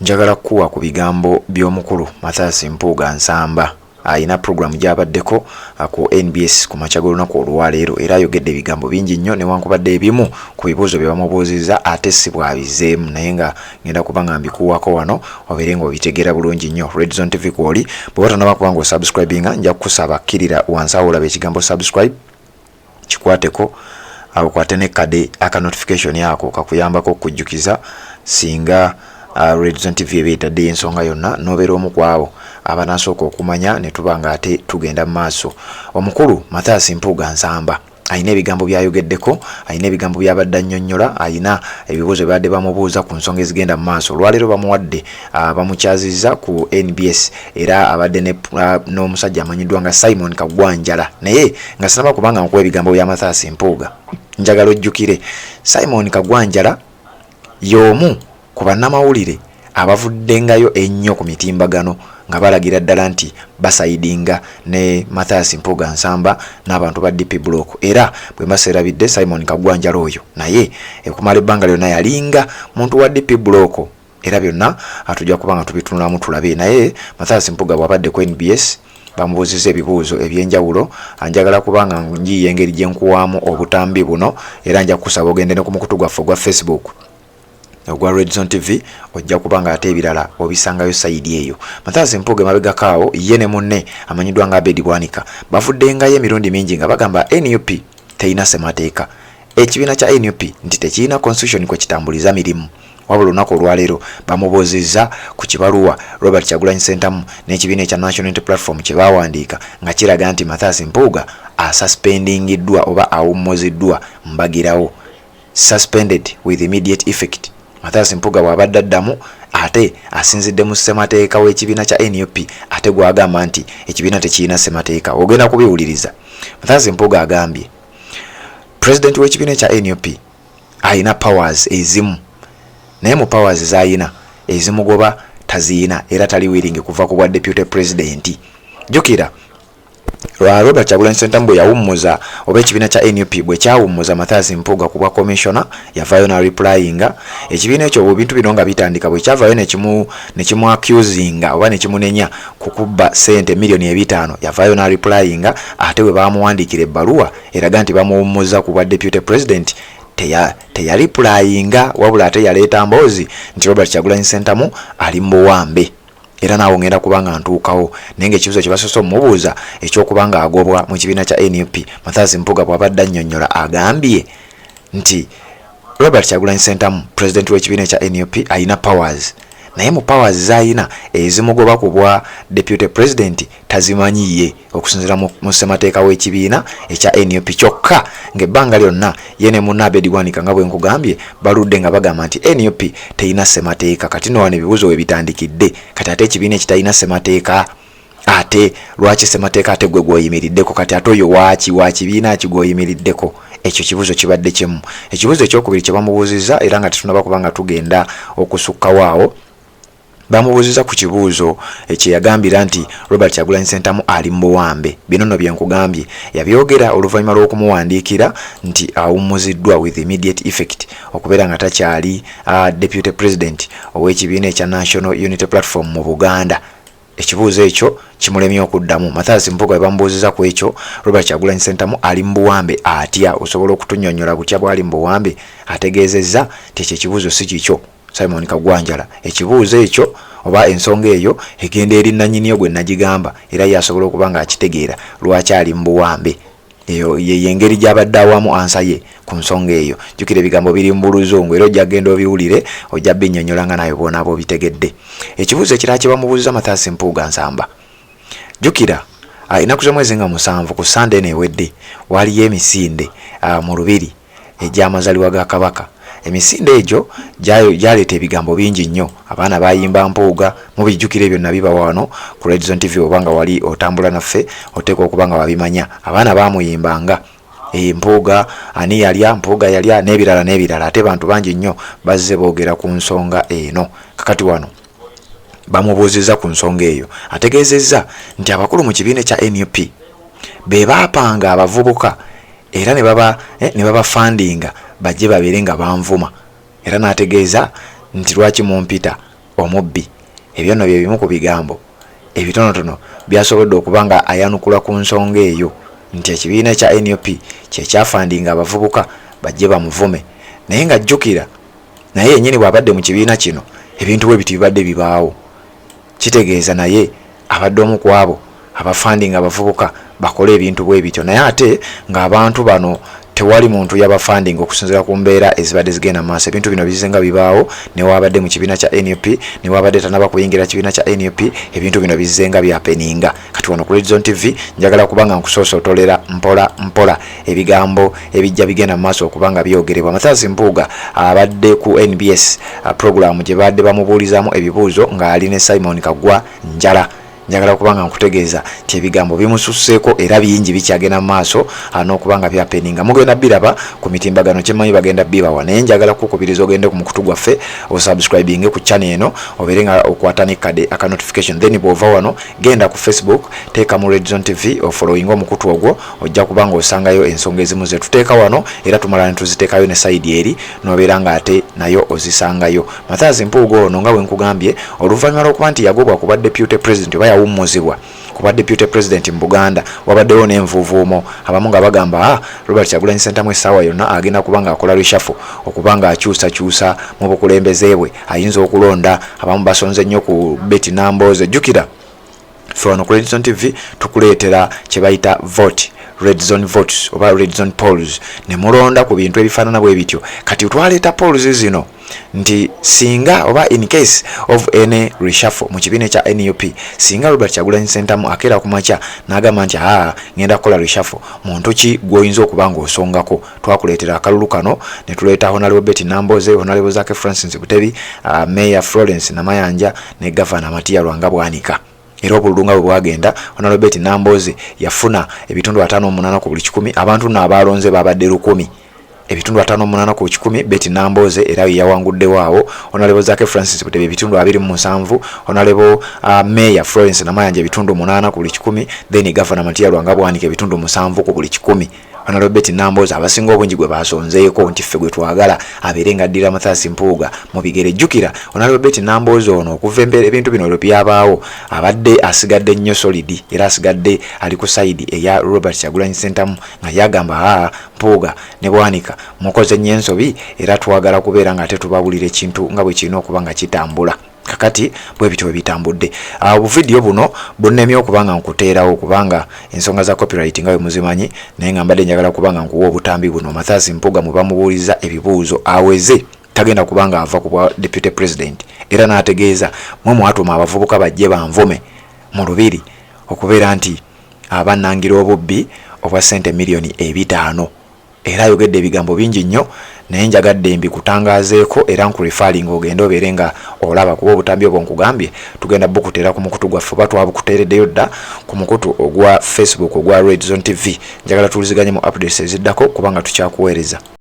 njagala kuwa ku bigambo by'omukulu Mathias Mpuuga Nsamba ayina program gyabaddeko ku NBS ku makya g'olunaku olwaleero era ayogedde ebigambo bingi nnyo newankubadde ebimu ku bibuuzo bye bamubuuzizza ate si bwabizeemu naye nga ngenda kuba nga mbikuwako wano obeere nga obitegeera bulungi nnyo. Red Zone TV kwoli bwe batanaba kuba nga osubscribinga nja kukusaba kkirira wansi awo olaba ekigambo subscribe kikwateko akwate ne kade aka notification yako kakuyambako okujjukiza singa Red Zone TV ebeetadde ensonga yonna nobeera omu kwabo abanasooka okumanya ne tubanga ate tugenda mu maaso. Omukulu Mathias Mpuuga Nsamba ayina ebigambo byayogeddeko, ayina ebigambo byabadde annyonnyola, ayina ebibuuzo byabadde bamubuuza ku nsonga ezigenda mu maaso. Olwaleero bamuwadde bamukyazizza ku NBS era abadde n'omusajja amanyiddwa nga Simon Kagwanjala naye nga sinaba kubanga nkuwa ebigambo bya Mathias Mpuuga njagala ojjukire Simon Kagwanjala y'omu ku bannamawulire abavuddengayo ennyo ku mitimbagano nga balagira ddala nti basayidinga ne Mathias Mpuuga Nsamba n'abantu ba DP Block era bwe mbaserabidde Simon Kagwanjala oyo naye ekumala ebbanga lyonna yalinga muntu wa DP Block era byonna atujja kuba nga tubitunulamu tulabe naye Mathias Mpuuga bw'abadde ku NBS bamubuuzizza ebibuuzo ebyenjawulo anjagala kubanga njiye engeri gye nkuwaamu obutambi buno era nja kusaba ogende ne ku mukutu gwaffe ogwa Facebook ogwa Red Zone TV ojja kubanga ate ebirala obisangayo sayidi eyo. Mathias Mpuuga mabegakaawo ye ne munne amanyiddwa nga Abedi Bwanika bafuddengayo emirundi mingi nga bagamba NUP teyina ssemateeka, ekibiina kya NUP nti tekirina constitution kwe kitambuliza mirimu. Wabula olunaku olwaleero bamubuuzizza ku kibaluwa Robert Kyagulanyi Ssentamu n'ekibiina ekya National Unity Platform kye baawandiika nga kiraga nti Mathias Mpuuga asuspendingiddwa oba awummuziddwa mbagirawo, suspended with immediate effect. Mathias Mpuuga bw'abadde addamu ate asinzidde mu ssemateeka w'ekibiina kya NUP ate gwagamba nti ekibiina tekirina ssemateeka. Ogenda kubiwuliriza. Mathias Mpuuga agambye president w'ekibiina kya NUP ayina powers ezimu naye mu powers z'ayina ezimugoba taziyina era tali willing kuva ku bwa deputy president. Jukira Robert Kyagulanyi Ssentamu bwe yawummuza oba ekibiina kya NUP bwe kyawummuza Mathias Mpuuga ku bwa commissioner yavaayo na replyinga ekibiina ekyo obintu bino nga bitandika bwe kyavaayo ne kimu accusinga oba ne kimunenya kukubba sente milioni 5 yavaayo na replyinga ate bwe bamuwandiikira ebbaluwa eraga nti bamuwummuza ku bwa deputy president teya replyinga wabula ate yaleeta mboozi nti Robert Kyagulanyi Ssentamu ali mu buwambe era naawe ngenda kubanga ntuukawo naye ng'ekibuzo kye basoose omubuuza ekyokubanga agobwa mu kibiina kya NUP Mathias Mpuuga bw'abadde annyonnyola agambye nti Robert Kyagulanyi Ssentamu president w'ekibiina ekya NUP ayina powers naye mu powers z'ayina ezimugoba ku bwa deputy president tazimanyiye okusinziira mu ssemateeka w'ekibiina ekya NUP kyokka ng'ebbanga lyonna ye ne munne Abedi Bwanika nga bwe nkugambye baludde nga bagamba nti NUP teyina ssemateeka. Kati nno wano ebibuuzo we bitandikidde kati ate ekibiina ekitalina ssemateeka ate lwaki ssemateeka ate gwe gw'oyimiriddeko kati ate oyo wa kibiina ki gw'oyimiriddeko? Ekyo kibuuzo kibadde kimu. Ekibuuzo ekyokubiri kye bamubuuzizza era nga tetunaba kubanga tugenda okusukkawo bamubuuziza ku kibuuzo ekyeyagambira nti Robert Kyagulanyi Ssentamu ali mu buwambe. Bino nno bye nkugambye yabyogera oluvannyuma lw'okumuwandiikira nti awummuziddwa with immediate effect okubeera nga takyali deputy president ow'ekibiina ekya National Unity Platform mu Buganda. Ekibuuzo ekyo kimulemye okuddamu. Mathias Mpuuga bamubuuziza ku ekyo Robert Kyagulanyi Ssentamu ali mu buwambe atya osobola okutunnyonnyola butya bw'ali mu buwambe ategeezezza nti ekyo ekibuuzo si kikyo. Simon Kagwanjala ekibuuzo ekyo oba ensonga eyo egenda eri nannyini yo gwe nagigamba era yasobola okuba nga akitegeera lwaki ali mu buwambe. Eyo yengeri gy'abadde awamu ansa ye ku nsonga eyo. Jjukira ebigambo biri mu Buluzungu era ojja genda obiwulire ojja binnyonnyola nga nawe bonaaba obitegedde. Ekibuuzo ekirala kye bamubuuziza Mathias Mpuuga Nsamba, jjukira ennaku z'omwezi nga 7 ku Sunday neewedde waliyo emisinde mu Lubiri egy'amazaalibwa ga Kabaka. Emisinde egyo gyaleeta ebigambo bingi nnyo. Abaana bayimba Mpuuga mubijjukire byonna biba wano ku Red Zone TV obanga wali otambula naffe oteeka okuba nga wabimanya. Abaana baamuyimbanga Mpuuga ani yalya Mpuuga yalya n'ebirala ate bantu bangi nnyo bazze boogera ku nsonga eno. Kakati wano bamubuuzizza ku nsonga eyo ategeezezza nti abakulu mu kibiina kya NUP be baapanga abavubuka era ne baba fundinga bajje babeere nga banvuma era n'ategeeza nti lwaki mumpita omubbi. Ebyo nno bye bimu ku bigambo ebitonotono byasobodde okubanga ayanukula ku nsonga eyo nti ekibiina kya NUP kyekyafandinga abavubuka bajje bamuvume. Naye nga jjukira naye yennyini bw'abadde mu kibiina kino ebintu bwe biti bibadde bibaawo. Kitegeeza naye abadde omu ku abo abafandinga abavubuka bakole ebintu bwe bityo, naye ate ng'abantu bano tewali muntu yabafandinga okusinziira ku mbeera ezibadde zigenda maaso. Ebintu bino bizenga bibaawo ne wabadde mu kibiina kya NUP ne wabadde tanaba kuyingira kibiina kya NUP, ebintu bino bizenga byapeninga. Kati wano ku Red Zone TV njagala kubanga nkusoosotolera mpola mpola ebigambo ebijja bigenda maaso okubanga byogerebwa. Mathias Mpuuga abadde ku NBS program gye badde bamubuulizaamu ebibuuzo ng'ali ne Simon Kagwa njala. Njagala kubanga nkutegeeza nti ebigambo bimususseeko era bingi bikyagenda mu maaso n'okubanga byapeninga. Mugenda biraba ku mitimbagano kyemmanyi bagenda bibawa, naye njagala kukubiriza ogende ku mukutu gwaffe osubscribinge ku channel eno obeere nga okwata ne kade aka notification, then bw'ova wano genda ku Facebook teeka mu Red Zone TV ofollowing omukutu ogwo, ojja kubanga osangayo ensonga ezimu ze tuteeka wano era tumala ne tuziteekayo ne side eri n'obeera nga ate nayo ozisangayo. Mathias Mpuuga ono nga bwe nkugambye oluvannyuma lw'okuba nti yagobwa kuba deputy president oba yawummuzibwa kuba deputy president mu Buganda, wabaddewo n'envuuvuumo abamu nga bagamba Robert Kyagulanyi Ssentamu essaawa yonna agenda kubanga akola reshuffle okubanga akyusakyusa mu bukulembeze bwe ayinza okulonda. Abamu basonze nnyo ku Betty Namboze. Jjukira ffe wano ku Red Zone TV tukuleetera kye bayita vote, Red Zone votes oba Red Zone polls, ne mulonda ku bintu ebifaanana bwe bityo. Kati twaleeta polls zino nti singa oba in case of any reshuffle mu kibiina kya NUP, singa Robert Kyagulanyi Ssentamu akeera ku makya n'agamba nti ngenda kukola reshuffle, muntu ki gw'oyinza okuba ng'osongako? Twakuleetera akalulu kano ne tuleeta Honorable Betty Namboze, Honorable Zaake Francis Butebi, Mayor Florence Namayanja ne Governor Matiya Lwanga-Bwanika. Era obululu nga bwe bwagenda, Honorable Betty Namboze yafuna ebitundu 58 ku buli 100, abantu n'abalonze babadde 100. Ebitundu 58 ku 100 Betty Namboze era yawangudde waawo. Honorable Zaake Francis Butebi ebitundu 27, Honorable Mayor Florence Namayanja ebitundu 8 ku buli 100, then Governor Matiya Lwanga-Bwanika ebitundu 7 ku buli 100. Honorable Betty Namboze abasinga obungi gwe basonzeeko nti ffe gwe twagala abeere nga addira Mathias Mpuuga mu bigere. Jjukira Honorable Betty Namboze ono okuva ebintu bino lwe byabaawo abadde asigadde nnyo solid era asigadde ali ku side eya Robert Kyagulanyi Ssentamu nga yagamba Mpuuga ne Bwanika mukoze nnyo ensobi era twagala kubeera nga ate tubabulira ekintu nga bwe kirina okuba nga kitambula. Kakati bwe bityo bitambudde. Obuvidiyo buno bunnemye okubanga nkuteerawo kubanga ensonga za copyright nga bwe muzimanyi, naye nga mbadde njagala kubanga nkuwa obutambi buno. Mathias Mpuuga mwe bamubuuliza ebibuuzo aweze tagenda kubanga ava ku bwa deputy president era n'ategeeza mwe mwatuma abavubuka bajje banvume mu lubiri okubeera nti abannangira obubbi obwa ssente miliyoni 5. Era ayogedde ebigambo bingi nnyo, naye njagadde mbikutangaazeeko era nkulifalinga ogende obeere nga olaba kuba obutambi obwo nkugambye tugenda bukuteera ku mukutu gwaffe oba twabukuteereddeyo dda ku mukutu ogwa Facebook ogwa Red Zone TV. Njagala tuliziganye mu updates eziddako kubanga tukyakuweereza.